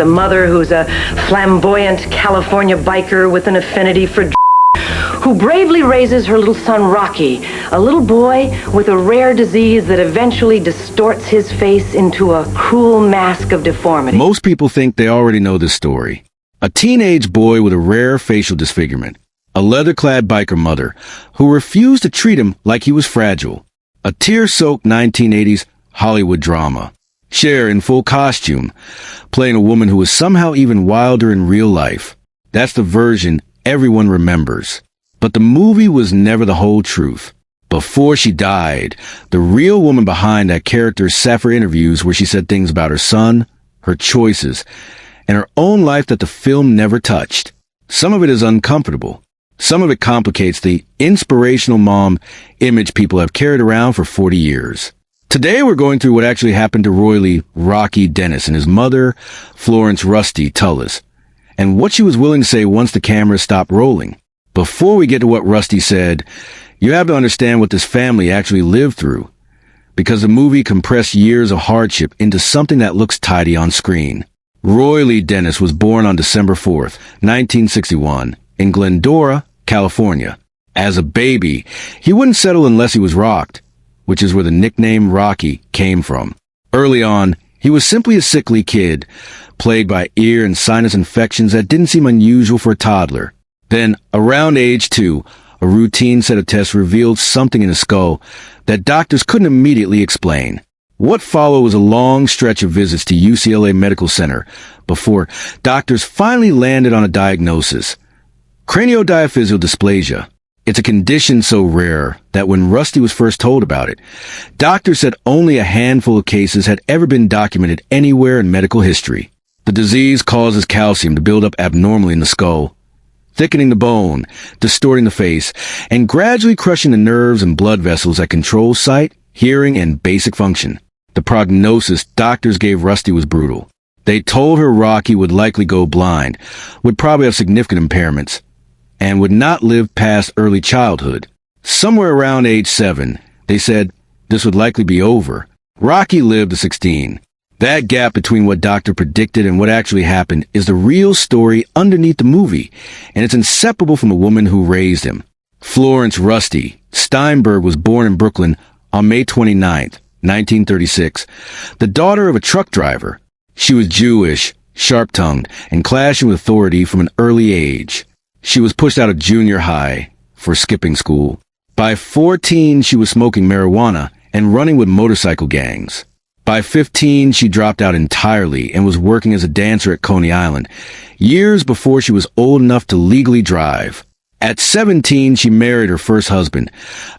The mother, who's a flamboyant California biker with an affinity for who bravely raises her little son Rocky, a little boy with a rare disease that eventually distorts his face into a cruel mask of deformity. Most people think they already know this story. A teenage boy with a rare facial disfigurement. A leather-clad biker mother who refused to treat him like he was fragile. A tear-soaked 1980s Hollywood drama. Cher in full costume, playing a woman who was somehow even wilder in real life. That's the version everyone remembers. But the movie was never the whole truth. Before she died, the real woman behind that character sat for interviews where she said things about her son, her choices, and her own life that the film never touched. Some of it is uncomfortable. Some of it complicates the inspirational mom image people have carried around for 40 years. Today we're going through what actually happened to Roy Lee Rocky Dennis and his mother, Florence Rusty Tullis, and what she was willing to say once the cameras stopped rolling. Before we get to what Rusty said, you have to understand what this family actually lived through, because the movie compressed years of hardship into something that looks tidy on screen. Roy Lee Dennis was born on December 4th, 1961, in Glendora, California. As a baby, he wouldn't settle unless he was rocked, which is where the nickname Rocky came from. Early on, he was simply a sickly kid, plagued by ear and sinus infections that didn't seem unusual for a toddler. Then, around age 2, a routine set of tests revealed something in his skull that doctors couldn't immediately explain. What followed was a long stretch of visits to UCLA Medical Center before doctors finally landed on a diagnosis: craniodiaphyseal dysplasia. It's a condition so rare that when Rusty was first told about it, doctors said only a handful of cases had ever been documented anywhere in medical history. The disease causes calcium to build up abnormally in the skull, thickening the bone, distorting the face, and gradually crushing the nerves and blood vessels that control sight, hearing, and basic function. The prognosis doctors gave Rusty was brutal. They told her Rocky would likely go blind, would probably have significant impairments, and would not live past early childhood. Somewhere around age 7, they said this would likely be over. Rocky lived to 16. That gap between what doctor predicted and what actually happened is the real story underneath the movie, and it's inseparable from the woman who raised him. Florence Rusty Steinberg was born in Brooklyn on May 29th, 1936, the daughter of a truck driver. She was Jewish, sharp-tongued, and clashing with authority from an early age. She was pushed out of junior high for skipping school. By 14, she was smoking marijuana and running with motorcycle gangs. By 15, she dropped out entirely and was working as a dancer at Coney Island, years before she was old enough to legally drive. At 17, she married her first husband,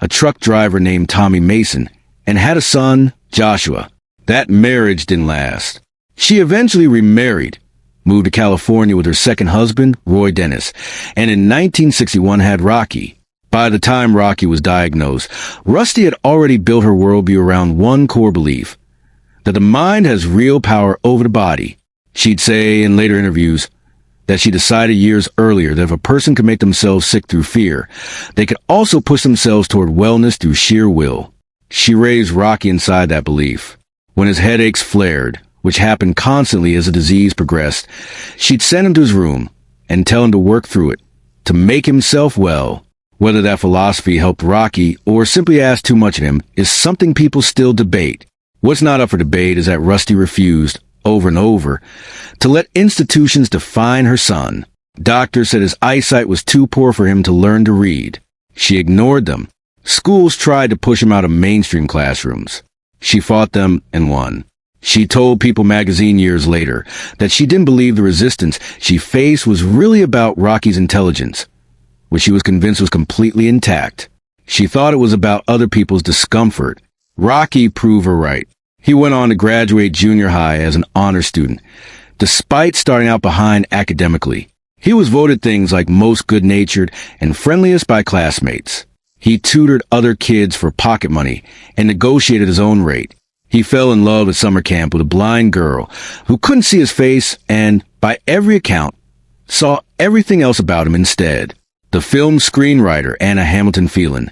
a truck driver named Tommy Mason, and had a son, Joshua. That marriage didn't last. She eventually remarried, moved to California with her second husband, Roy Dennis, and in 1961 had Rocky. By the time Rocky was diagnosed, Rusty had already built her worldview around one core belief: that the mind has real power over the body. She'd say in later interviews that she decided years earlier that if a person could make themselves sick through fear, they could also push themselves toward wellness through sheer will. She raised Rocky inside that belief. When his headaches flared, which happened constantly as the disease progressed, she'd send him to his room and tell him to work through it, to make himself well. Whether that philosophy helped Rocky or simply asked too much of him is something people still debate. What's not up for debate is that Rusty refused, over and over, to let institutions define her son. Doctors said his eyesight was too poor for him to learn to read. She ignored them. Schools tried to push him out of mainstream classrooms. She fought them and won. She told People magazine years later that she didn't believe the resistance she faced was really about Rocky's intelligence, which she was convinced was completely intact. She thought it was about other people's discomfort. Rocky proved her right. He went on to graduate junior high as an honor student, despite starting out behind academically. He was voted things like most good-natured and friendliest by classmates. He tutored other kids for pocket money and negotiated his own rate. He fell in love at summer camp with a blind girl who couldn't see his face and, by every account, saw everything else about him instead. The film's screenwriter, Anna Hamilton Phelan,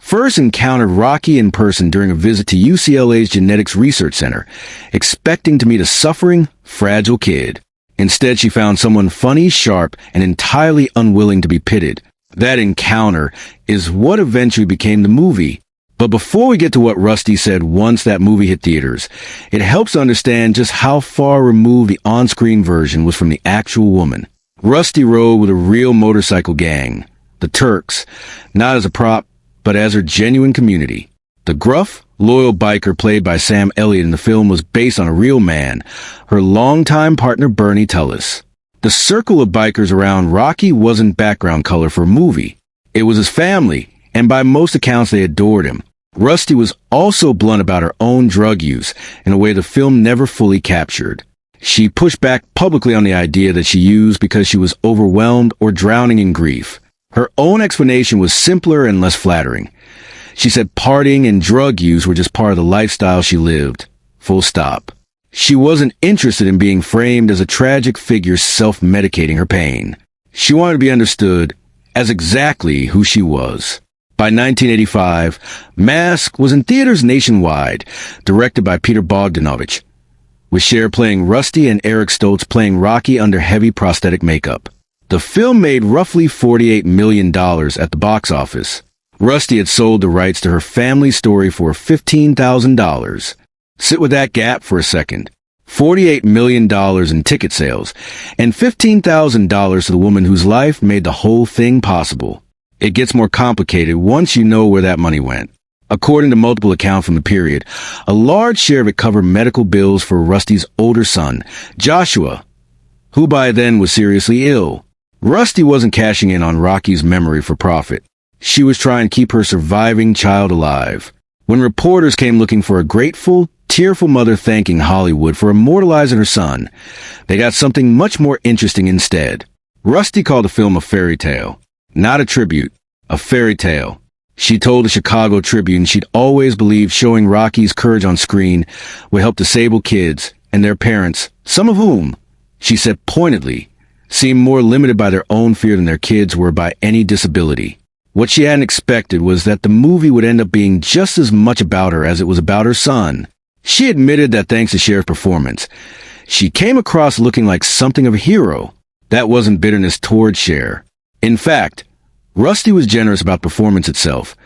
first encountered Rocky in person during a visit to UCLA's Genetics Research Center, expecting to meet a suffering, fragile kid. Instead, she found someone funny, sharp, and entirely unwilling to be pitted. That encounter is what eventually became the movie. But before we get to what Rusty said once that movie hit theaters, it helps to understand just how far removed the on-screen version was from the actual woman. Rusty rode with a real motorcycle gang, the Turks, not as a prop, but as her genuine community. The gruff, loyal biker played by Sam Elliott in the film was based on a real man, her longtime partner Bernie Tullis. The circle of bikers around Rocky wasn't background color for a movie. It was his family, and by most accounts they adored him. Rusty was also blunt about her own drug use in a way the film never fully captured. She pushed back publicly on the idea that she used because she was overwhelmed or drowning in grief. Her own explanation was simpler and less flattering. She said partying and drug use were just part of the lifestyle she lived. Full stop. She wasn't interested in being framed as a tragic figure self-medicating her pain. She wanted to be understood as exactly who she was. By 1985, Mask was in theaters nationwide, directed by Peter Bogdanovich, with Cher playing Rusty and Eric Stoltz playing Rocky under heavy prosthetic makeup. The film made roughly $48 million at the box office. Rusty had sold the rights to her family story for $15,000. Sit with that gap for a second. $48 million in ticket sales, and $15,000 to the woman whose life made the whole thing possible. It gets more complicated once you know where that money went. According to multiple accounts from the period, a large share of it covered medical bills for Rusty's older son, Joshua, who by then was seriously ill. Rusty wasn't cashing in on Rocky's memory for profit. She was trying to keep her surviving child alive. When reporters came looking for a grateful, tearful mother thanking Hollywood for immortalizing her son, they got something much more interesting instead. Rusty called the film a fairy tale. Not a tribute, a fairy tale. She told the Chicago Tribune she'd always believed showing Rocky's courage on screen would help disabled kids and their parents, some of whom, she said pointedly, seemed more limited by their own fear than their kids were by any disability. What she hadn't expected was that the movie would end up being just as much about her as it was about her son. She admitted that thanks to Cher's performance, she came across looking like something of a hero. That wasn't bitterness toward Cher. In fact, Rusty was generous about performance itself,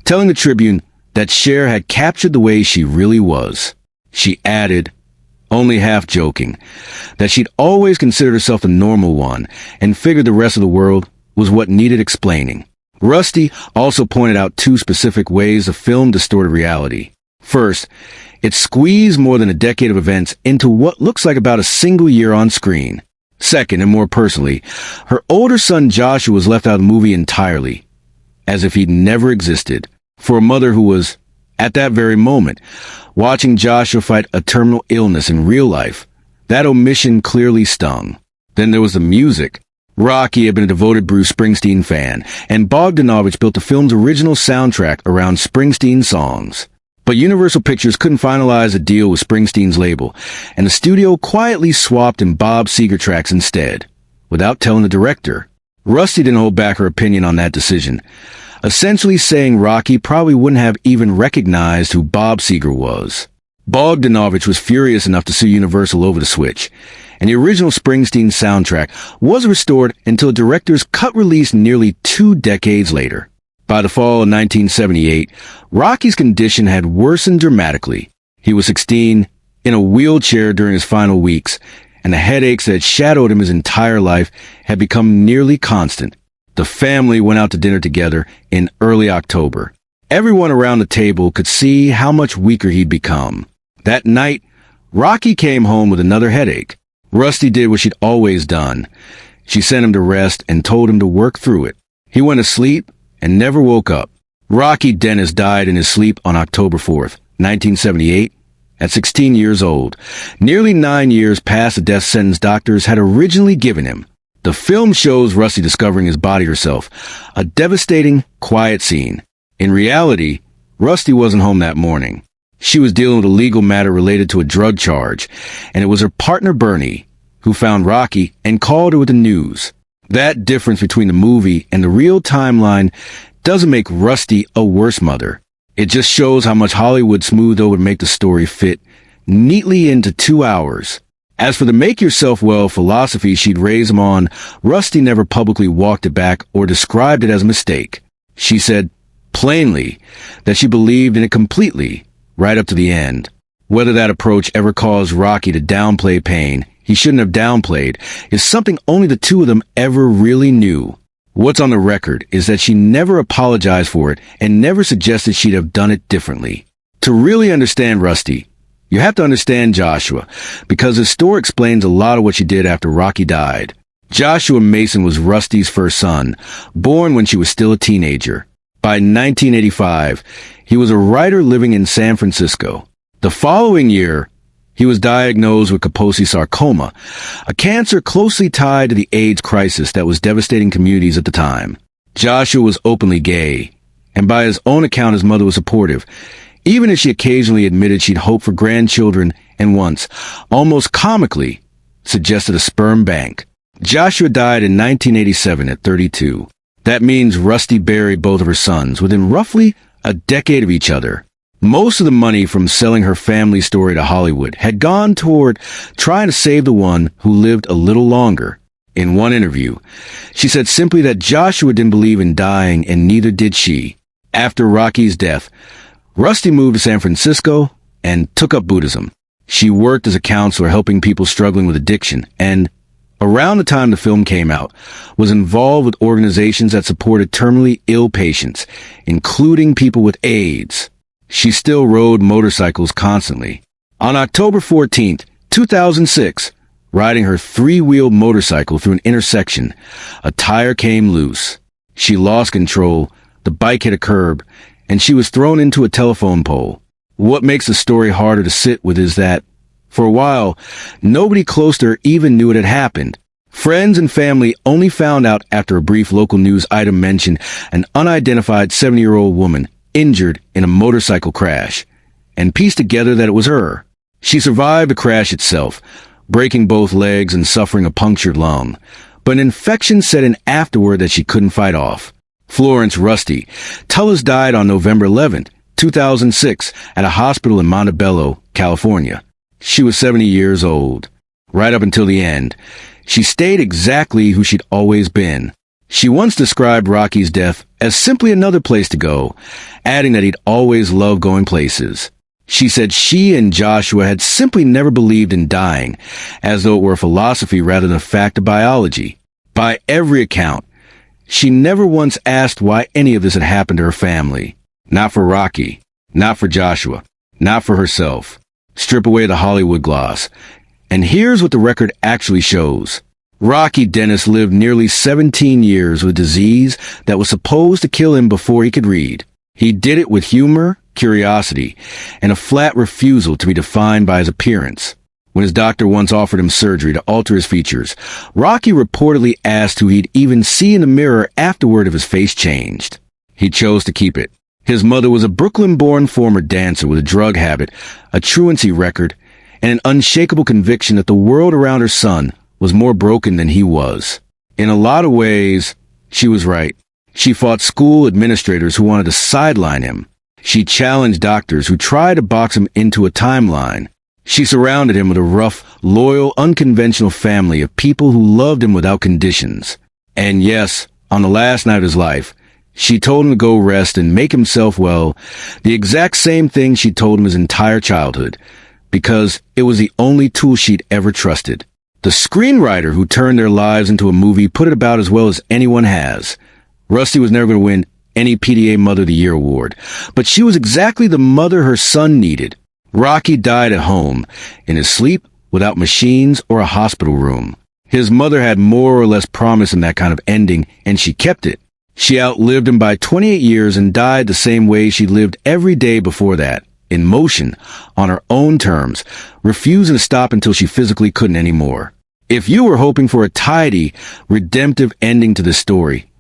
telling the Tribune that Cher had captured the way she really was. She added, only half joking, that she'd always considered herself the normal one and figured the rest of the world was what needed explaining. Rusty also pointed out two specific ways the film distorted reality. First, it squeezed more than a decade of events into what looks like about a single year on screen. Second, and more personally, her older son Joshua was left out of the movie entirely, as if he'd never existed. For a mother who was, at that very moment, watching Joshua fight a terminal illness in real life, that omission clearly stung. Then there was the music. Rocky had been a devoted Bruce Springsteen fan, and Bogdanovich built the film's original soundtrack around Springsteen songs. But Universal Pictures couldn't finalize a deal with Springsteen's label, and the studio quietly swapped in Bob Seger tracks instead, without telling the director. Rusty didn't hold back her opinion on that decision, essentially saying Rocky probably wouldn't have even recognized who Bob Seger was. Bogdanovich was furious enough to sue Universal over the switch, and the original Springsteen soundtrack was restored until the director's cut release nearly 2 decades later. By the fall of 1978, Rocky's condition had worsened dramatically. He was 16, in a wheelchair during his final weeks, and the headaches that had shadowed him his entire life had become nearly constant. The family went out to dinner together in early October. Everyone around the table could see how much weaker he'd become. That night, Rocky came home with another headache. Rusty did what she'd always done. She sent him to rest and told him to work through it. He went to sleep and never woke up. Rocky Dennis died in his sleep on October 4th, 1978, at 16 years old, nearly 9 years past the death sentence doctors had originally given him. The film shows Rusty discovering his body herself, a devastating, quiet scene. In reality, Rusty wasn't home that morning. She was dealing with a legal matter related to a drug charge, and it was her partner Bernie who found Rocky and called her with the news. That difference between the movie and the real timeline doesn't make Rusty a worse mother. It just shows how much Hollywood smoothed over to make the story fit neatly into 2 hours. As for the make yourself well philosophy she'd raised him on, Rusty never publicly walked it back or described it as a mistake. She said plainly that she believed in it completely, right up to the end. Whether that approach ever caused Rocky to downplay pain he shouldn't have downplayed is something only the two of them ever really knew. What's on the record is that she never apologized for it and never suggested she'd have done it differently. To really understand Rusty, you have to understand Joshua, because his story explains a lot of what she did after Rocky died. Joshua Mason was Rusty's first son, born when she was still a teenager. By 1985, he was a writer living in San Francisco. The following year, he was diagnosed with Kaposi sarcoma, a cancer closely tied to the AIDS crisis that was devastating communities at the time. Joshua was openly gay, and by his own account his mother was supportive, even as she occasionally admitted she'd hoped for grandchildren and once, almost comically, suggested a sperm bank. Joshua died in 1987 at 32. That means Rusty buried both of her sons within roughly a decade of each other. Most of the money from selling her family story to Hollywood had gone toward trying to save the one who lived a little longer. In one interview, she said simply that Joshua didn't believe in dying and neither did she. After Rocky's death, Rusty moved to San Francisco and took up Buddhism. She worked as a counselor helping people struggling with addiction and, around the time the film came out, was involved with organizations that supported terminally ill patients, including people with AIDS. She still rode motorcycles constantly. On October 14, 2006, riding her three-wheeled motorcycle through an intersection, a tire came loose. She lost control, the bike hit a curb, and she was thrown into a telephone pole. What makes the story harder to sit with is that, for a while, nobody close to her even knew it had happened. Friends and family only found out after a brief local news item mentioned an unidentified 70-year-old woman injured in a motorcycle crash, and pieced together that it was her. She survived the crash itself, breaking both legs and suffering a punctured lung, but an infection set in afterward that she couldn't fight off. Florence Rusty Tullis died on November 11, 2006, at a hospital in Montebello, California. She was 70 years old. Right up until the end, she stayed exactly who she'd always been. She once described Rocky's death as simply another place to go, adding that he'd always loved going places. She said she and Joshua had simply never believed in dying, as though it were a philosophy rather than a fact of biology. By every account, she never once asked why any of this had happened to her family. Not for Rocky, not for Joshua, not for herself. Strip away the Hollywood gloss. And here's what the record actually shows. Rocky Dennis lived nearly 17 years with a disease that was supposed to kill him before he could read. He did it with humor, curiosity, and a flat refusal to be defined by his appearance. When his doctor once offered him surgery to alter his features, Rocky reportedly asked who he'd even see in the mirror afterward if his face changed. He chose to keep it. His mother was a Brooklyn-born former dancer with a drug habit, a truancy record, and an unshakable conviction that the world around her son was more broken than he was. In a lot of ways, she was right. She fought school administrators who wanted to sideline him. She challenged doctors who tried to box him into a timeline. She surrounded him with a rough, loyal, unconventional family of people who loved him without conditions. And yes, on the last night of his life, she told him to go rest and make himself well, the exact same thing she told him his entire childhood, because it was the only tool she'd ever trusted. The screenwriter who turned their lives into a movie put it about as well as anyone has. Rusty was never going to win any PDA Mother of the Year award, but she was exactly the mother her son needed. Rocky died at home, in his sleep, without machines or a hospital room. His mother had more or less promise in that kind of ending, and she kept it. She outlived him by 28 years and died the same way she lived every day before that, in motion, on her own terms, refusing to stop until she physically couldn't anymore. If you were hoping for a tidy, redemptive ending to this story,